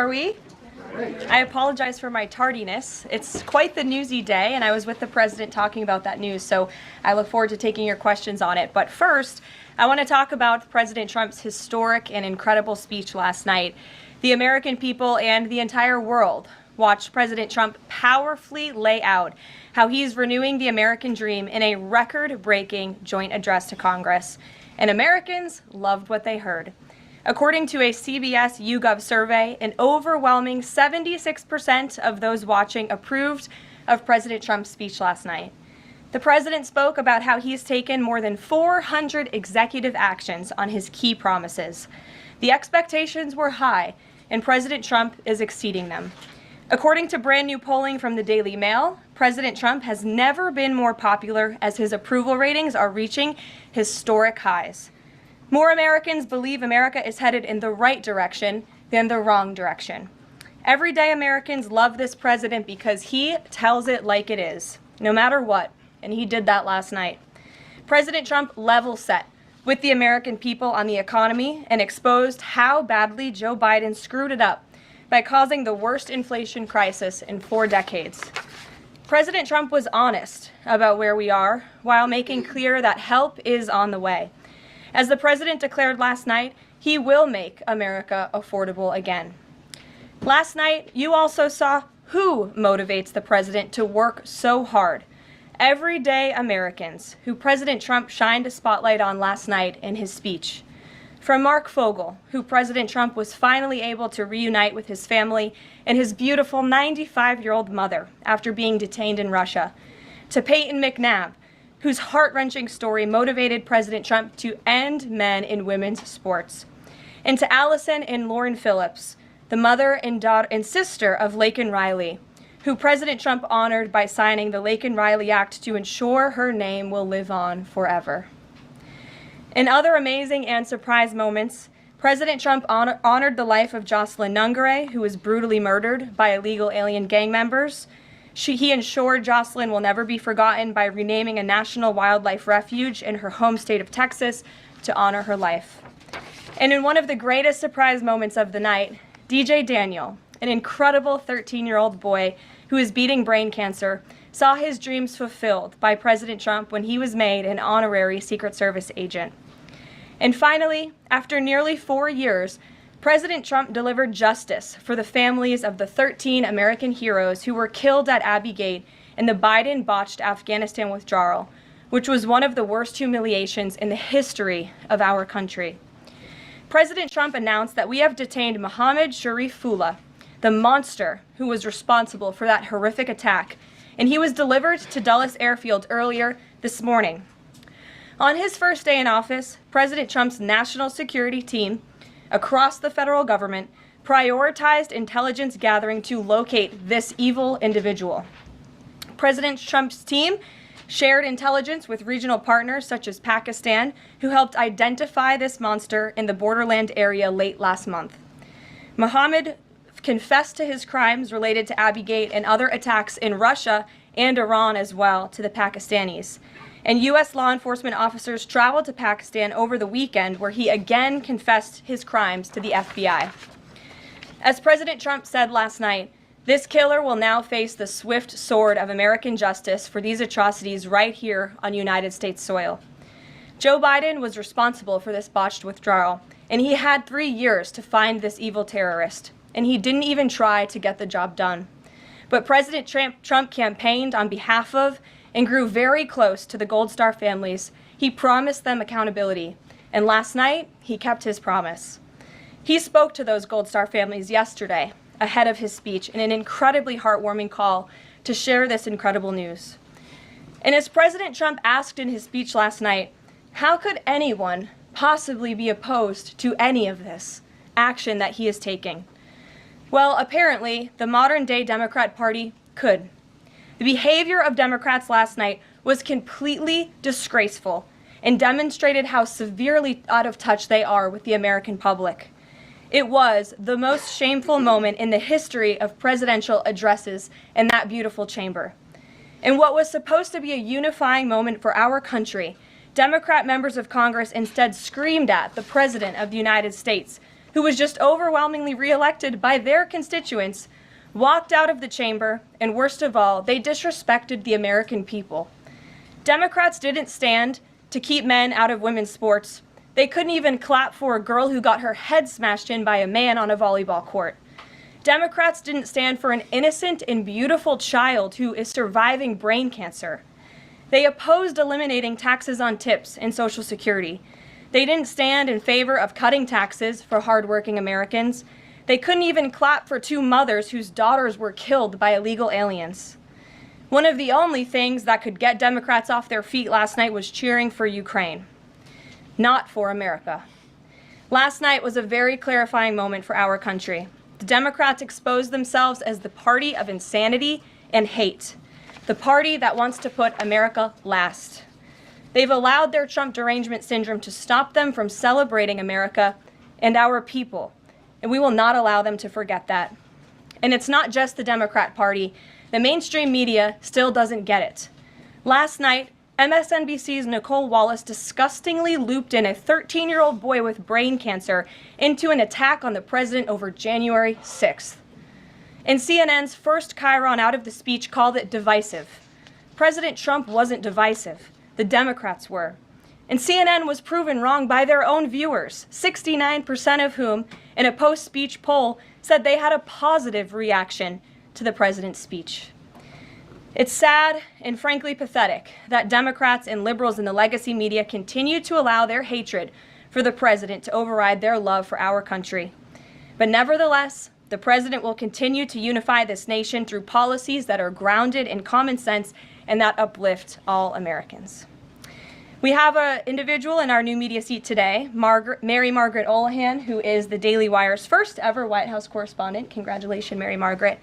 are we? I apologize for my tardiness. It's quite the newsy day, and I was with the president talking about that news, so I look forward to taking your questions on it. But first, I want to talk about President Trump's historic and incredible speech last night. The American people and the entire world watched President Trump powerfully lay out how he's renewing the American dream in a record-breaking joint address to Congress. And Americans loved what they heard. According to a CBS YouGov survey, an overwhelming 76% of those watching approved of President Trump's speech last night. The president spoke about how he's taken more than 400 executive actions on his key promises. The expectations were high, and President Trump is exceeding them. According to brand new polling from the Daily Mail, President Trump has never been more popular as his approval ratings are reaching historic highs. More Americans believe America is headed in the right direction than the wrong direction. Everyday Americans love this president because he tells it like it is, no matter what, and he did that last night. President Trump level set with the American people on the economy and exposed how badly Joe Biden screwed it up by causing the worst inflation crisis in 4 decades. President Trump was honest about where we are while making clear that help is on the way. As the president declared last night, he will make America affordable again. Last night, you also saw who motivates the president to work so hard. Everyday Americans, who President Trump shined a spotlight on last night in his speech. From Mark Fogle, who President Trump was finally able to reunite with his family and his beautiful 95-year-old mother after being detained in Russia, to Peyton McNabb, whose heart-wrenching story motivated President Trump to end men in women's sports, and to Allison and Lauren Phillips, the mother and daughter and sister of Laken Riley, who President Trump honored by signing the Laken Riley Act to ensure her name will live on forever. In other amazing and surprise moments, President Trump honored the life of Jocelyn Nungare, who was brutally murdered by illegal alien gang members. He ensured Jocelyn will never be forgotten by renaming a national wildlife refuge in her home state of Texas to honor her life. And in one of the greatest surprise moments of the night, DJ Daniel, an incredible 13-year-old boy who is beating brain cancer, saw his dreams fulfilled by President Trump when he was made an honorary Secret Service agent. And finally, after nearly 4 years, President Trump delivered justice for the families of the 13 American heroes who were killed at Abbey Gate in the Biden-botched Afghanistan withdrawal, which was one of the worst humiliations in the history of our country. President Trump announced that we have detained Mohammed Sharifullah, the monster who was responsible for that horrific attack, and he was delivered to Dulles Airfield earlier this morning. On his first day in office, President Trump's national security team across the federal government prioritized intelligence gathering to locate this evil individual. President Trump's team shared intelligence with regional partners such as Pakistan, who helped identify this monster in the borderland area late last month. Mohammed confessed to his crimes related to Abbey Gate and other attacks in Russia and Iran as well to the Pakistanis. And U.S. law enforcement officers traveled to Pakistan over the weekend, where he again confessed his crimes to the FBI. As President Trump said last night, this killer will now face the swift sword of American justice for these atrocities right here on United States soil. Joe Biden was responsible for this botched withdrawal, and he had 3 years to find this evil terrorist, and he didn't even try to get the job done. But President Trump campaigned on behalf of and grew very close to the Gold Star families. He promised them accountability, and last night, he kept his promise. He spoke to those Gold Star families yesterday, ahead of his speech, in an incredibly heartwarming call to share this incredible news. And as President Trump asked in his speech last night, how could anyone possibly be opposed to any of this action that he is taking? Well, apparently, the modern-day Democrat Party could. The behavior of Democrats last night was completely disgraceful and demonstrated how severely out of touch they are with the American public. It was the most shameful moment in the history of presidential addresses in that beautiful chamber. In what was supposed to be a unifying moment for our country, Democrat members of Congress instead screamed at the President of the United States, who was just overwhelmingly reelected by their constituents, walked out of the chamber, and worst of all, they disrespected the American people. Democrats didn't stand to keep men out of women's sports. They couldn't even clap for a girl who got her head smashed in by a man on a volleyball court. Democrats didn't stand for an innocent and beautiful child who is surviving brain cancer. They opposed eliminating taxes on tips and Social Security. They didn't stand in favor of cutting taxes for hardworking Americans. They couldn't even clap for two mothers whose daughters were killed by illegal aliens. One of the only things that could get Democrats off their feet last night was cheering for Ukraine, not for America. Last night was a very clarifying moment for our country. The Democrats exposed themselves as the party of insanity and hate, the party that wants to put America last. They've allowed their Trump derangement syndrome to stop them from celebrating America and our people, and we will not allow them to forget that. And it's not just the Democrat Party. The mainstream media still doesn't get it. Last night, MSNBC's Nicole Wallace disgustingly looped in a 13-year-old boy with brain cancer into an attack on the president over January 6th. And CNN's first chyron out of the speech called it divisive. President Trump wasn't divisive. The Democrats were. And CNN was proven wrong by their own viewers, 69% of whom, in a post-speech poll, said they had a positive reaction to the president's speech. It's sad and frankly pathetic that Democrats and liberals in the legacy media continue to allow their hatred for the president to override their love for our country. But nevertheless, the president will continue to unify this nation through policies that are grounded in common sense and that uplift all Americans. We have an individual in our new media seat today, Mary Margaret Olohan, who is the Daily Wire's first ever White House correspondent. Congratulations, Mary Margaret.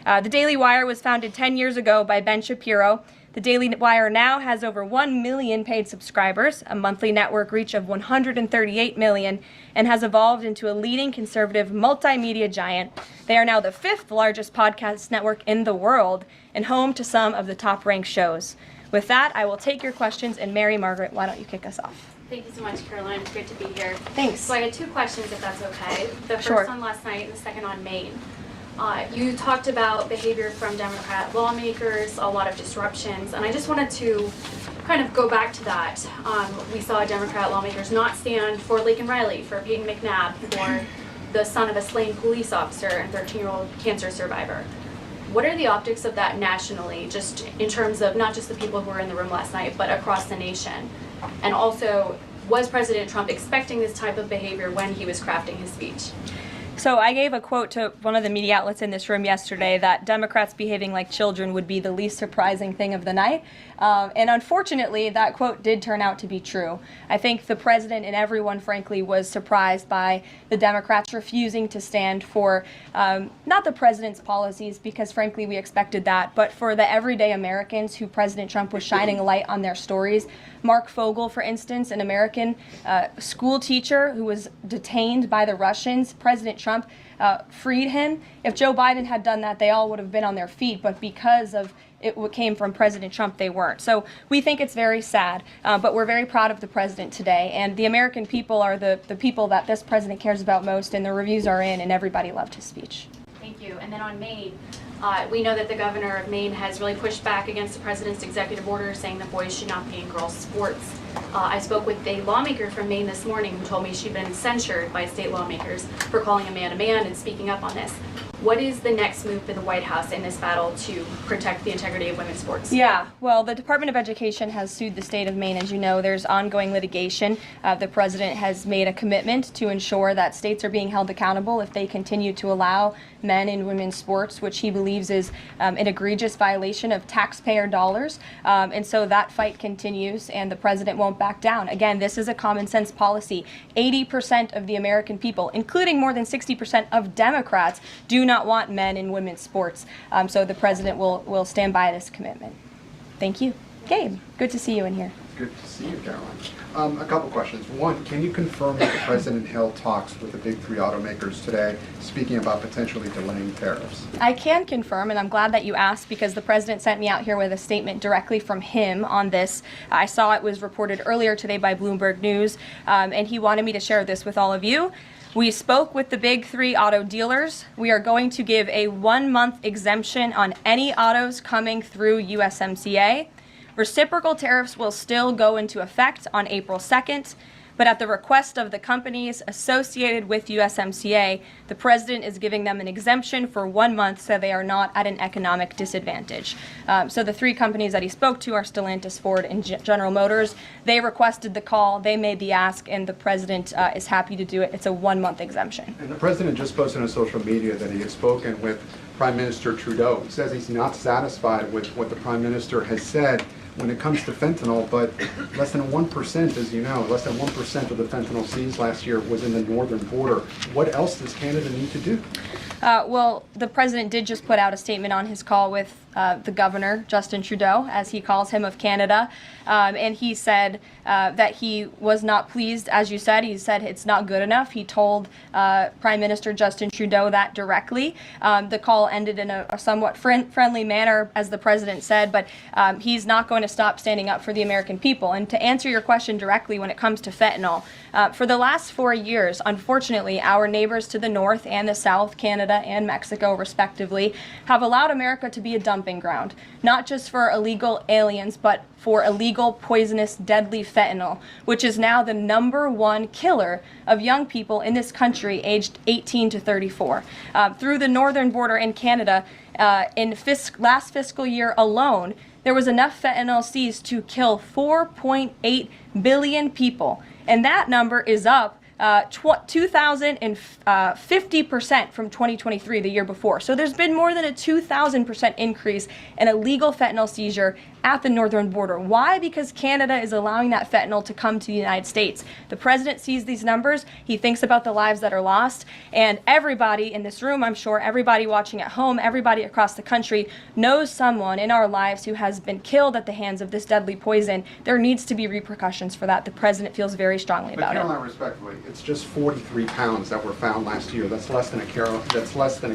The Daily Wire was founded 10 years ago by Ben Shapiro. The Daily Wire now has over 1 million paid subscribers, a monthly network reach of 138 million, and has evolved into a leading conservative multimedia giant. They are now the 5th largest podcast network in the world and home to some of the top-ranked shows. With that, I will take your questions, and Mary Margaret, why don't you kick us off? Thank you so much, Caroline. It's great to be here. Thanks. So I had 2 questions, if that's okay. The Sure. first on last night and the second on Maine. You talked about behavior from Democrat lawmakers, a lot of disruptions, and I just wanted to kind of go back to that. We saw Democrat lawmakers not stand for Laken Riley, for Peyton McNabb, for the son of a slain police officer and 13-year-old cancer survivor. What are the optics of that nationally, just in terms of not just the people who were in the room last night, but across the nation? And also, was President Trump expecting this type of behavior when he was crafting his speech? So I gave a quote to one of the media outlets in this room yesterday that Democrats behaving like children would be the least surprising thing of the night. And unfortunately, that quote did turn out to be true. I think the president and everyone, frankly, was surprised by the Democrats refusing to stand for not the president's policies, because frankly, we expected that, but for the everyday Americans who President Trump was shining a light on their stories. Mark Fogle, for instance, an American school teacher who was detained by the Russians. President Trump freed him. If Joe Biden had done that, they all would have been on their feet, but because of it came from President Trump, they weren't. So we think it's very sad, but we're very proud of the president today. And the American people are the people that this president cares about most, and the reviews are in, and everybody loved his speech. Thank you. And then on Maine, we know that the governor of Maine has really pushed back against the president's executive order saying that boys should not be in girls' sports. I spoke with a lawmaker from Maine this morning who told me she'd been censured by state lawmakers for calling a man and speaking up on this. What is the next move for the White House in this battle to protect the integrity of women's sports? Yeah, well, the Department of Education has sued the state of Maine. As you know, there's ongoing litigation. The president has made a commitment to ensure that states are being held accountable if they continue to allow men in women's sports, which he believes is an egregious violation of taxpayer dollars. And so that fight continues, and the president won't back down. Again, this is a common sense policy. 80% of the American people, including more than 60% of Democrats, do not want men in women's sports. So the president will stand by this commitment. Thank you. Gabe, good to see you in here. Good to see you, Caroline. A couple questions. One, can you confirm that the president held talks with the big 3 automakers today, speaking about potentially delaying tariffs? I can confirm, and I'm glad that you asked, because the president sent me out here with a statement directly from him on this. I saw it was reported earlier today by Bloomberg News, and he wanted me to share this with all of you. We spoke with the big three auto dealers. We are going to give a 1-month exemption on any autos coming through USMCA. Reciprocal tariffs will still go into effect on April 2nd. But at the request of the companies associated with USMCA, the president is giving them an exemption for 1 month so they are not at an economic disadvantage. So the three companies that he spoke to are Stellantis, Ford, and General Motors. They requested the call, they made the ask, and the president is happy to do it. It's a 1-month exemption. And the president just posted on social media that he has spoken with Prime Minister Trudeau. He says he's not satisfied with what the Prime Minister has said when it comes to fentanyl, but less than 1%, as you know, less than 1% of the fentanyl seized last year was in the northern border. What else does Canada need to do? Well, the president did just put out a statement on his call with the governor, Justin Trudeau, as he calls him, of Canada. And he said that he was not pleased, as you said. He said it's not good enough. He told Prime Minister Justin Trudeau that directly. The call ended in a somewhat friendly manner, as the president said, but he's not going to stop standing up for the American people. And to answer your question directly when it comes to fentanyl, for the last 4 years, unfortunately, our neighbors to the north and the south, Canada and Mexico respectively, have allowed America to be a dumping ground, not just for illegal aliens, but for illegal, poisonous, deadly fentanyl, which is now the #1 killer of young people in this country aged 18 to 34. Through the northern border in Canada, in last fiscal year alone, there was enough fentanyl seized to kill 4.8 billion people. And that number is up 2,050% from 2023, the year before. So there's been more than a 2,000% increase in illegal fentanyl seizure at the northern border. Why? Because Canada is allowing that fentanyl to come to the United States. The president sees these numbers. He thinks about the lives that are lost. And everybody in this room, I'm sure, everybody watching at home, everybody across the country knows someone in our lives who has been killed at the hands of this deadly poison. There needs to be repercussions for that. The president feels very strongly about it. But Caroline, respectfully, it's just 43 pounds that were found last year. That's less than a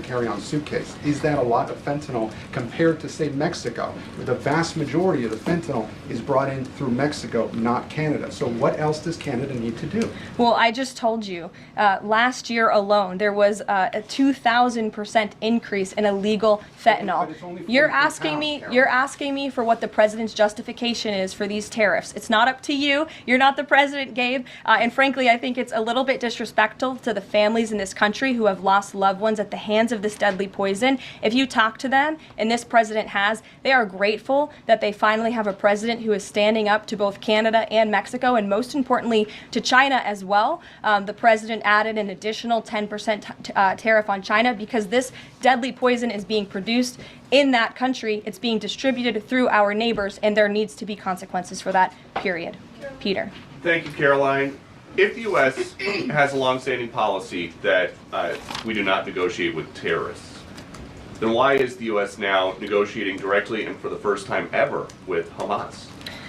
carry-on suitcase. Is that a lot of fentanyl compared to, say, Mexico, where the vast majority of the fentanyl is brought in through Mexico, not Canada? So what else does Canada need to do? Well, I just told you, last year alone, there was a 2,000% increase in illegal fentanyl. You're asking me for what the president's justification is for these tariffs. It's not up to you. You're not the president, Gabe. And frankly, I think it's a little bit disrespectful to the families in this country who have lost loved ones at the hands of this deadly poison. If you talk to them, and this president has, they are grateful that they finally have a president who is standing up to both Canada and Mexico, and most importantly to China as well. The president added an additional 10% tariff on China because this deadly poison is being produced in that country. It's being distributed through our neighbors, and there needs to be consequences for that, period. Peter. Thank you, Caroline. If the U.S. has a longstanding policy that we do not negotiate with terrorists, then why is the U.S. now negotiating directly and for the first time ever with Hamas?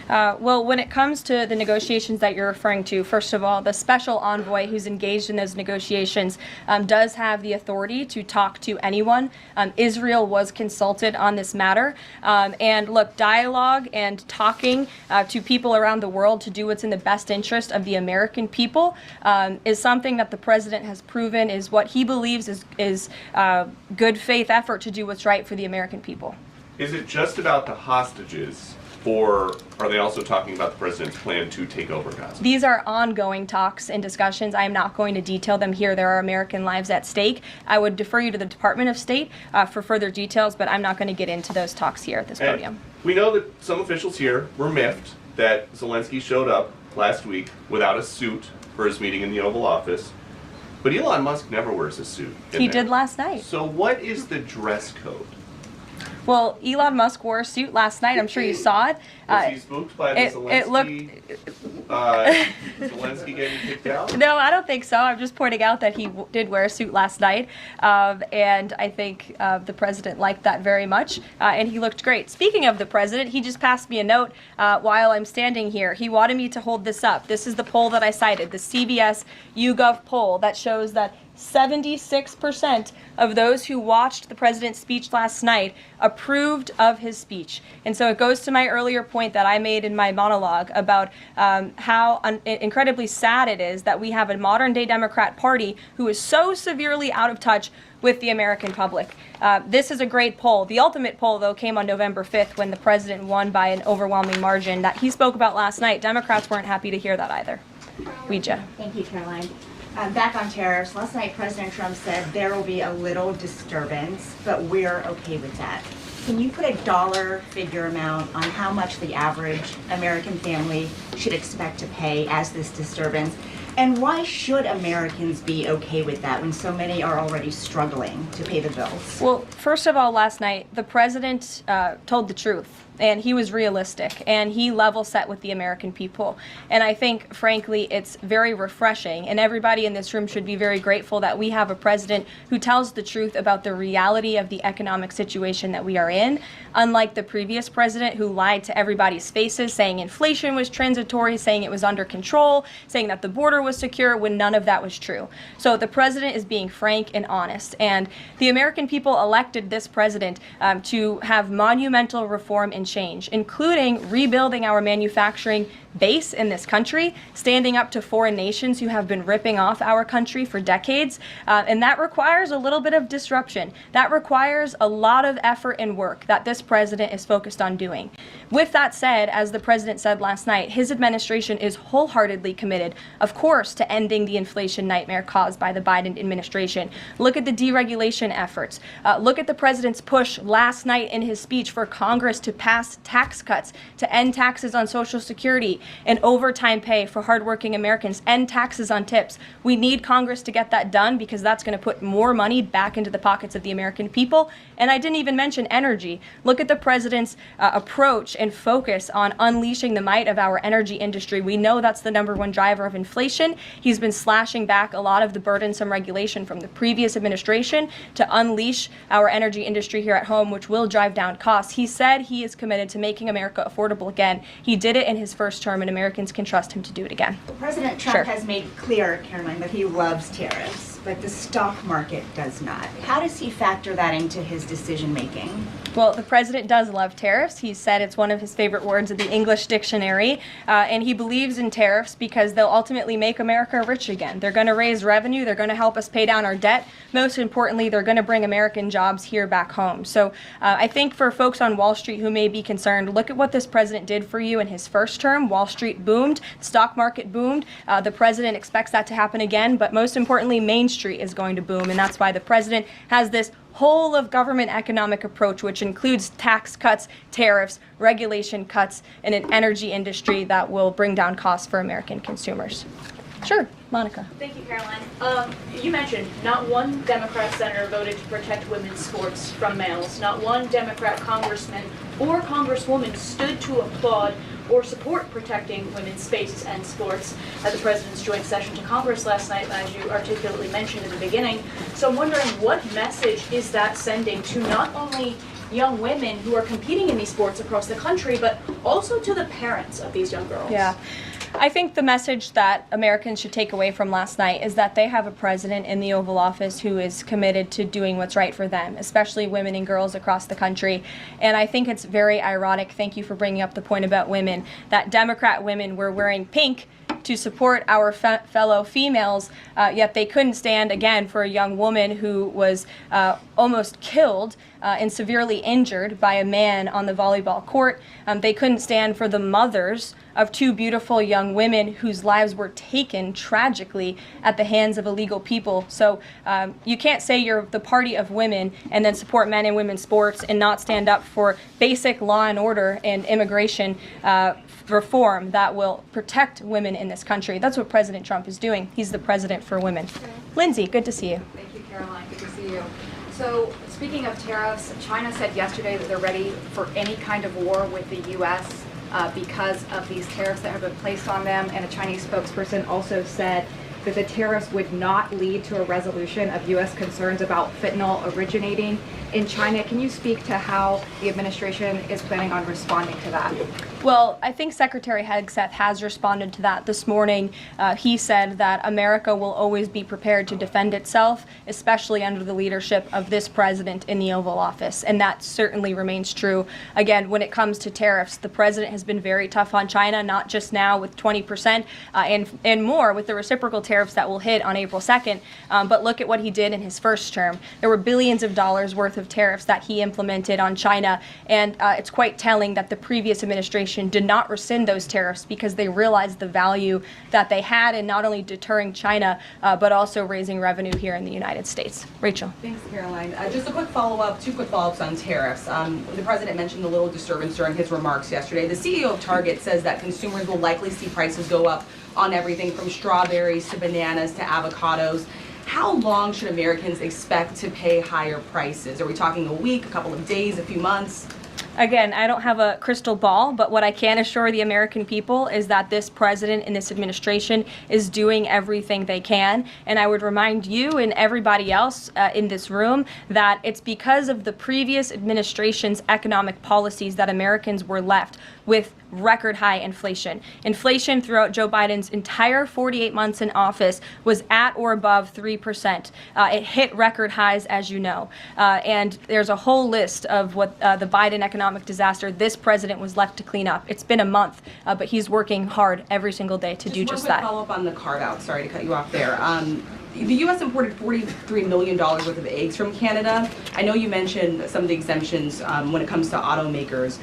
Well, when it comes to the negotiations that you're referring to, first of all, the special envoy who's engaged in those negotiations does have the authority to talk to anyone. Israel was consulted on this matter. And look, dialogue and talking to people around the world to do what's in the best interest of the American people is something that the president has proven is what he believes is good faith effort to do what's right for the American people. Is it just about the hostages? Or are they also talking about the president's plan to take over Gaza? These are ongoing talks and discussions. I am not going to detail them here. There are American lives at stake. I would defer you to the Department of State for further details, but I'm not going to get into those talks here at this podium. We know that some officials here were miffed that Zelensky showed up last week without a suit for his meeting in the Oval Office. But Elon Musk never wears a suit. He did last night. So what is the dress code? Well, Elon Musk wore a suit last night. I'm sure you saw it. Was he spooked by the Zelensky getting kicked out? No, I don't think so. I'm just pointing out that he did wear a suit last night. And I think the president liked that very much. And he looked great. Speaking of the president, he just passed me a note while I'm standing here. He wanted me to hold this up. This is the poll that I cited, the CBS YouGov poll that shows that 76% of those who watched the president's speech last night approved of his speech. And so it goes to my earlier point that I made in my monologue about how incredibly sad it is that we have a modern-day Democrat Party who is so severely out of touch with the American public. This is a great poll. The ultimate poll, though, came on November 5th when the president won by an overwhelming margin that he spoke about last night. Democrats weren't happy to hear that either. Ouija. Thank you, Caroline. Back on tariffs, last night President Trump said there will be a little disturbance, but we're okay with that. Can you put a dollar figure amount on how much the average American family should expect to pay as this disturbance? And why should Americans be okay with that when so many are already struggling to pay the bills? Well, first of all, last night, the president told the truth. And he was realistic, and he level set with the American people. And I think, frankly, it's very refreshing, and everybody in this room should be very grateful that we have a president who tells the truth about the reality of the economic situation that we are in, unlike the previous president who lied to everybody's faces, saying inflation was transitory, saying it was under control, saying that the border was secure, when none of that was true. So the president is being frank and honest, and the American people elected this president to have monumental reform and change, including rebuilding our manufacturing base in this country, standing up to foreign nations who have been ripping off our country for decades, and that requires a little bit of disruption. That requires a lot of effort and work that this president is focused on doing. With that said, as the president said last night, his administration is wholeheartedly committed, of course, to ending the inflation nightmare caused by the Biden administration. Look at the deregulation efforts. Look at the president's push last night in his speech for Congress to pass tax cuts, to end taxes on Social Security and overtime pay for hardworking Americans, end taxes on tips. We need Congress to get that done because that's going to put more money back into the pockets of the American people. And I didn't even mention energy. Look at the president's approach and focus on unleashing the might of our energy industry. We know that's the #1 driver of inflation. He's been slashing back a lot of the burdensome regulation from the previous administration to unleash our energy industry here at home, which will drive down costs. He said he is committed to making America affordable again. He did it in his first term, and Americans can trust him to do it again. President Trump Sure. has made clear, Caroline, that he loves tariffs, but the stock market does not. How does he factor that into his decision making? Well, the president does love tariffs. He said it's one of his favorite words in the English dictionary, and he believes in tariffs because they'll ultimately make America rich again. They're going to raise revenue. They're going to help us pay down our debt. Most importantly, they're going to bring American jobs here back home. So I think for folks on Wall Street who may be concerned, look at what this president did for you in his first term. Wall Street boomed. The stock market boomed. The president expects that to happen again, but most importantly, Main Street is going to boom, and that's why the president has this whole of government economic approach, which includes tax cuts, tariffs, regulation cuts, and an energy industry that will bring down costs for American consumers. Sure, Monica. Thank you, Caroline. You mentioned not one Democrat senator voted to protect women's sports from males. Not one Democrat congressman or congresswoman stood to applaud or support protecting women's spaces and sports at the president's joint session to Congress last night, as you articulately mentioned in the beginning. So I'm wondering, what message is that sending to not only young women who are competing in these sports across the country, but also to the parents of these young girls? Yeah. I think the message that Americans should take away from last night is that they have a president in the Oval Office who is committed to doing what's right for them, especially women and girls across the country. And I think it's very ironic, thank you for bringing up the point about women, that Democrat women were wearing pink to support our fellow females, yet they couldn't stand, again, for a young woman who was almost killed and severely injured by a man on the volleyball court. They couldn't stand for the mothers of two beautiful young women whose lives were taken tragically at the hands of illegal people. So you can't say you're the party of women and then support men and women's sports and not stand up for basic law and order and immigration reform that will protect women in this country. That's what President Trump is doing. He's the president for women. Lindsay, good to see you. Thank you, Caroline. Good to see you. So, speaking of tariffs, China said yesterday that they're ready for any kind of war with the U.S. Because of these tariffs that have been placed on them. And a Chinese spokesperson also said that the tariffs would not lead to a resolution of U.S. concerns about fentanyl originating in China. Can you speak to how the administration is planning on responding to that? Well, I think Secretary Hegseth has responded to that this morning. He said that America will always be prepared to defend itself, especially under the leadership of this president in the Oval Office. And that certainly remains true. Again, when it comes to tariffs, the president has been very tough on China, not just now with 20% and more with the reciprocal tariffs that will hit on April 2nd. But look at what he did in his first term. There were billions of dollars worth of tariffs that he implemented on China. And it's quite telling that the previous administration did not rescind those tariffs because they realized the value that they had in not only deterring China, but also raising revenue here in the United States. Rachel. Thanks, Caroline. Just a quick follow-up, two quick follow-ups on tariffs. The president mentioned a little disturbance during his remarks yesterday. The CEO of Target says that consumers will likely see prices go up on everything from strawberries to bananas to avocados. How long should Americans expect to pay higher prices? Are we talking a week, a couple of days, a few months? Again, I don't have a crystal ball, but what I can assure the American people is that this president and this administration is doing everything they can. And I would remind you and everybody else in this room that it's because of the previous administration's economic policies that Americans were left with record high inflation. Inflation throughout Joe Biden's entire 48 months in office was at or above 3%. It hit record highs, as you know. And there's a whole list of what the Biden economic disaster this president was left to clean up. It's been a month, but he's working hard every single day to do just that. Just one quick follow-up on the carve-out. Sorry to cut you off there. The U.S. imported $43 million worth of eggs from Canada. I know you mentioned some of the exemptions when it comes to automakers.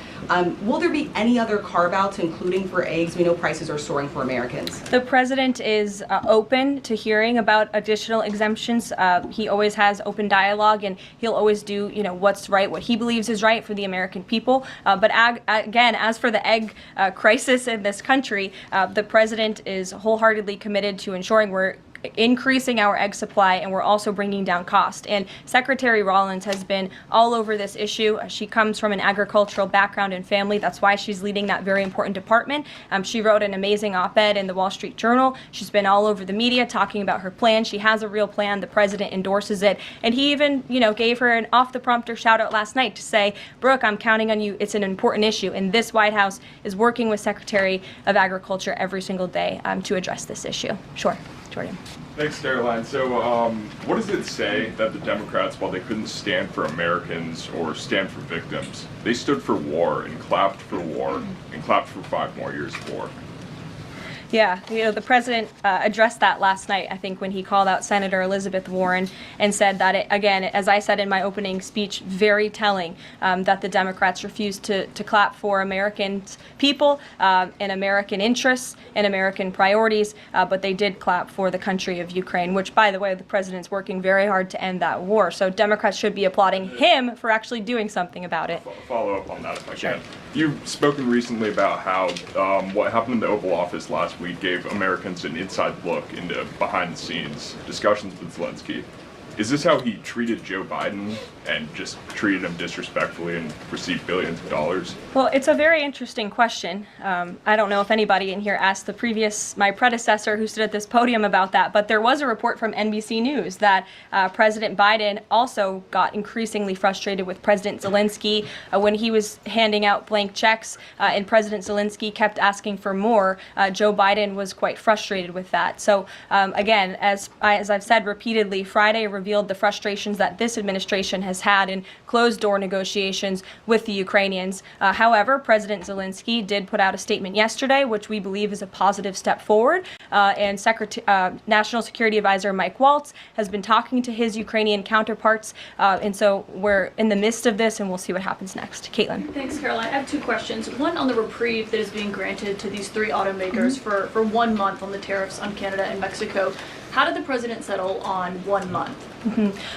Will there be any other carve-outs, including for eggs? We know prices are soaring for Americans. The president is open to hearing about additional exemptions. He always has open dialogue, and he'll always do, what's right, what he believes is right for the American people. But again, as for the egg crisis in this country, the president is wholeheartedly committed to ensuring we're increasing our egg supply, and we're also bringing down cost. And Secretary Rollins has been all over this issue. She comes from an agricultural background and family. That's why she's leading that very important department. She wrote an amazing op-ed in the Wall Street Journal. She's been all over the media talking about her plan. She has a real plan. The president endorses it. And he even, gave her an off-the-prompter shout-out last night to say, Brooke, I'm counting on you. It's an important issue. And this White House is working with Secretary of Agriculture every single day to address this issue. Sure. Jordan. Thanks, Caroline. So, what does it say that the Democrats, while they couldn't stand for Americans or stand for victims, they stood for war and clapped for war and clapped for 5 more years of war? Yeah, the president addressed that last night, I think, when he called out Senator Elizabeth Warren and said that, again, as I said in my opening speech, very telling that the Democrats refused to clap for American people and American interests and American priorities, but they did clap for the country of Ukraine, which, by the way, the president's working very hard to end that war. So Democrats should be applauding him for actually doing something about it. Follow up on that if I can. You've spoken recently about how what happened in the Oval Office last week gave Americans an inside look into behind-the-scenes discussions with Zelensky. Is this how he treated Joe Biden and just treated him disrespectfully and received billions of dollars? Well, it's a very interesting question. I don't know if anybody in here asked my predecessor who stood at this podium about that, but there was a report from NBC News that President Biden also got increasingly frustrated with President Zelensky when he was handing out blank checks and President Zelensky kept asking for more. Joe Biden was quite frustrated with that. So again, as I've said repeatedly, Friday revealed the frustrations that this administration has had in closed-door negotiations with the Ukrainians. However, President Zelensky did put out a statement yesterday, which we believe is a positive step forward. And National Security Advisor Mike Waltz has been talking to his Ukrainian counterparts. And so we're in the midst of this, and we'll see what happens next. Caitlin. Thanks, Caroline. I have 2 questions. One on the reprieve that is being granted to these 3 automakers for 1 month on the tariffs on Canada and Mexico. How did the president settle on 1 month?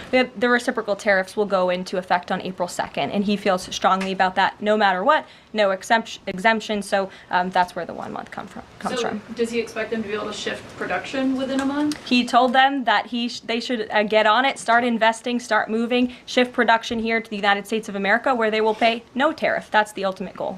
The reciprocal tariffs will go into effect on April 2nd, and he feels strongly about that no matter what, no exemption, so that's where the 1 month comes from. Does he expect them to be able to shift production within a month? He told them that they should get on it, start investing, start moving, shift production here to the United States of America, where they will pay no tariff. That's the ultimate goal.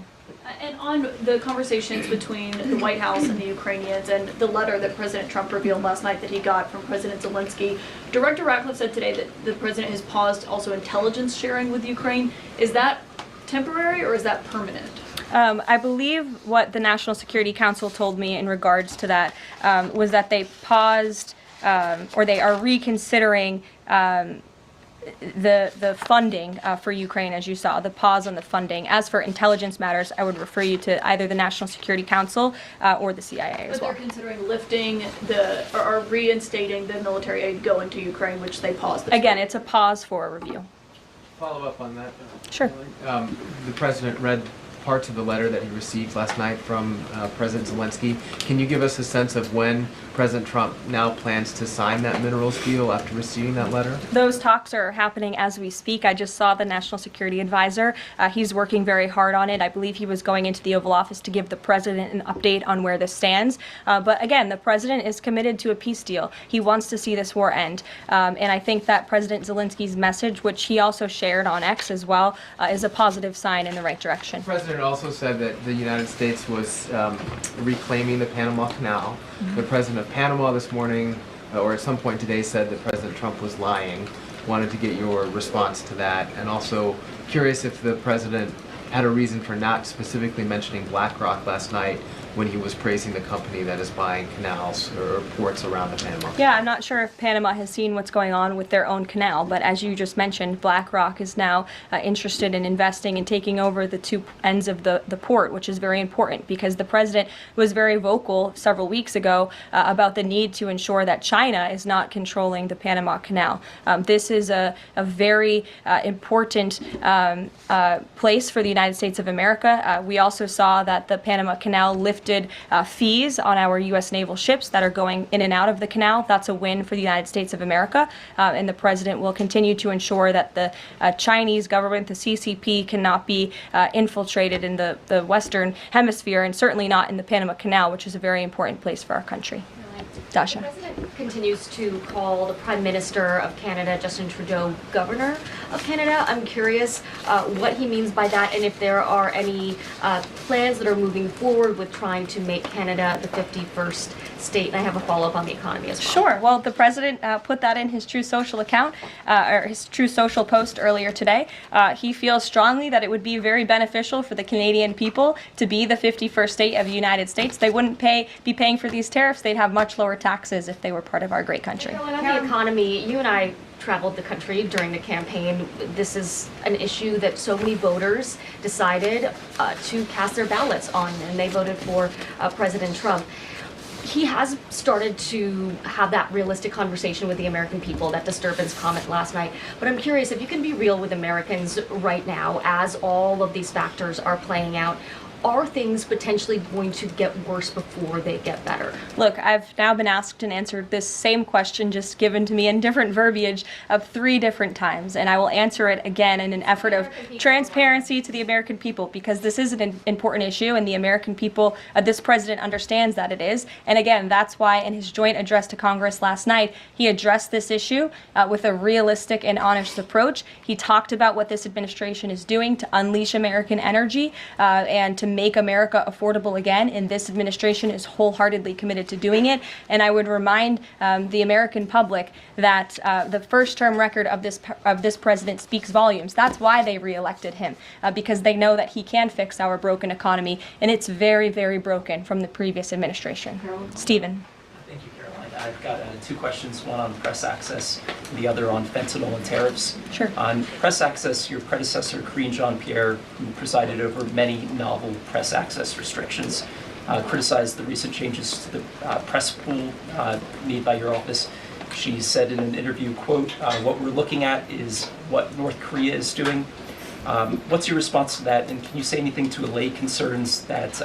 And on the conversations between the White House and the Ukrainians and the letter that President Trump revealed last night that he got from President Zelensky, Director Ratcliffe said today that the president has paused also intelligence sharing with Ukraine. Is that temporary or is that permanent? I believe what the National Security Council told me in regards to that was that they paused or they are reconsidering the funding for Ukraine, as you saw, the pause on the funding. As for intelligence matters, I would refer you to either the National Security Council or the CIA as well. But they're considering lifting or reinstating the military aid going to Ukraine, which they paused. Again, it's a pause for a review. Follow up on that. Sure. The president read parts of the letter that he received last night from President Zelensky. Can you give us a sense of when President Trump now plans to sign that minerals deal after receiving that letter? Those talks are happening as we speak. I just saw the National Security Advisor. He's working very hard on it. I believe he was going into the Oval Office to give the president an update on where this stands. But again, the president is committed to a peace deal. He wants to see this war end. And I think that President Zelensky's message, which he also shared on X as well, is a positive sign in the right direction. The president also said that the United States was reclaiming the Panama Canal. The president of Panama this morning, or at some point today, said that President Trump was lying. Wanted to get your response to that, and also curious if the president had a reason for not specifically mentioning BlackRock last night when he was praising the company that is buying canals or ports around the Panama. Yeah, I'm not sure if Panama has seen what's going on with their own canal, but as you just mentioned, BlackRock is now interested in investing and taking over the two ends of the port, which is very important because the president was very vocal several weeks ago about the need to ensure that China is not controlling the Panama Canal. This is a very important place for the United States of America. We also saw that the Panama Canal lifted fees on our U.S. naval ships that are going in and out of the canal. That's a win for the United States of America, and the president will continue to ensure that the Chinese government, the CCP, cannot be infiltrated in the Western Hemisphere, and certainly not in the Panama Canal, which is a very important place for our country. Dasha. The president continues to call the Prime Minister of Canada, Justin Trudeau, Governor of Canada. I'm curious what he means by that and if there are any plans that are moving forward with trying to make Canada the 51st state. And I have a follow-up on the economy as well. Sure. Well, the president put that in his True Social account, or his True Social post earlier today. He feels strongly that it would be very beneficial for the Canadian people to be the 51st state of the United States. They wouldn't be paying for these tariffs. They'd have much lower taxes if they were part of our great country. On the economy, you and I traveled the country during the campaign. This is an issue that so many voters decided to cast their ballots on, and they voted for President Trump. He has started to have that realistic conversation with the American people, that disturbance comment last night. But I'm curious if you can be real with Americans right now as all of these factors are playing out. Are things potentially going to get worse before they get better? Look, I've now been asked and answered this same question just given to me in different verbiage of 3 different times, and I will answer it again in an effort of transparency to the American people, because this is an important issue and the American people, this president understands that it is. And again, that's why in his joint address to Congress last night, he addressed this issue with a realistic and honest approach. He talked about what this administration is doing to unleash American energy and to make America affordable again, and this administration is wholeheartedly committed to doing it. And I would remind the American public that the first-term record of this president speaks volumes. That's why they reelected him, because they know that he can fix our broken economy, and it's very, very broken from the previous administration. Stephen. Thank you, Caroline. I've got 2 questions, one on press access, the other on fentanyl and tariffs. Sure. On press access, your predecessor, Karine Jean-Pierre, who presided over many novel press access restrictions, criticized the recent changes to the press pool made by your office. She said in an interview, quote, what we're looking at is what North Korea is doing. What's your response to that, and can you say anything to allay concerns that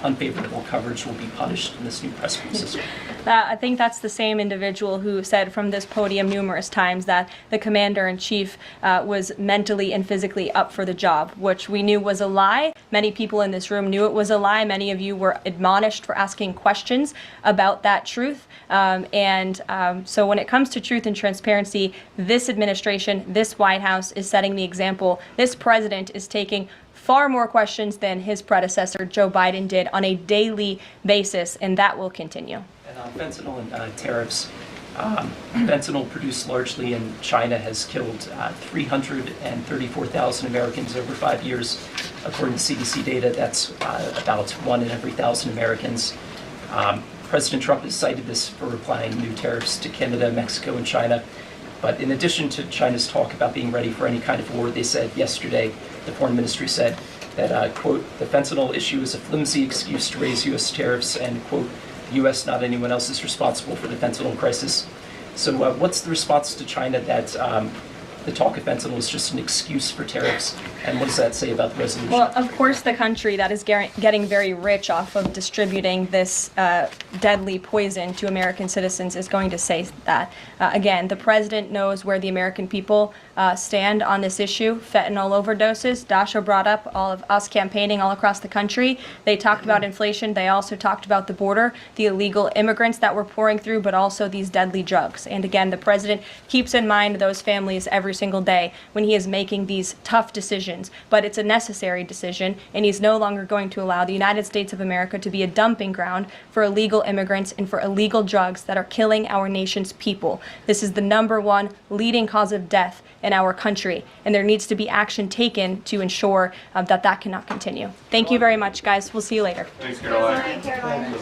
unfavorable coverage will be punished in this new press pool system? I think that's the same individual who said from this podium numerous times that the commander-in-chief was mentally and physically up for the job, which we knew was a lie. Many people in this room knew it was a lie. Many of you were admonished for asking questions about that truth. So when it comes to truth and transparency, this administration, this White House is setting the example. This president is taking far more questions than his predecessor, Joe Biden, did on a daily basis, and that will continue. And on fentanyl and tariffs, fentanyl produced largely in China has killed 334,000 Americans over 5 years. According to CDC data, that's about 1 in every 1,000 Americans. President Trump has cited this for applying new tariffs to Canada, Mexico, and China. But in addition to China's talk about being ready for any kind of war, they said yesterday, the foreign ministry said that, quote, the fentanyl issue is a flimsy excuse to raise U.S. tariffs, and, quote, the U.S., not anyone else, is responsible for the fentanyl crisis. So what's the response to China that the talk of fentanyl is just an excuse for tariffs, and what does that say about the resolution? Well, of course, the country that is getting very rich off of distributing this deadly poison to American citizens is going to say that. Again, the president knows where the American people stand on this issue. Fentanyl overdoses. Dasha brought up all of us campaigning all across the country. They talked about inflation. They also talked about the border, the illegal immigrants that we're pouring through, but also these deadly drugs. And again, the president keeps in mind those families every single day when he is making these tough decisions. But it's a necessary decision, and he's no longer going to allow the United States of America to be a dumping ground for illegal immigrants and for illegal drugs that are killing our nation's people. This is the #1 leading cause of death in our country, and there needs to be action taken to ensure that cannot continue. Thank you very much, guys. We'll see you later. Thanks, Caroline. Caroline.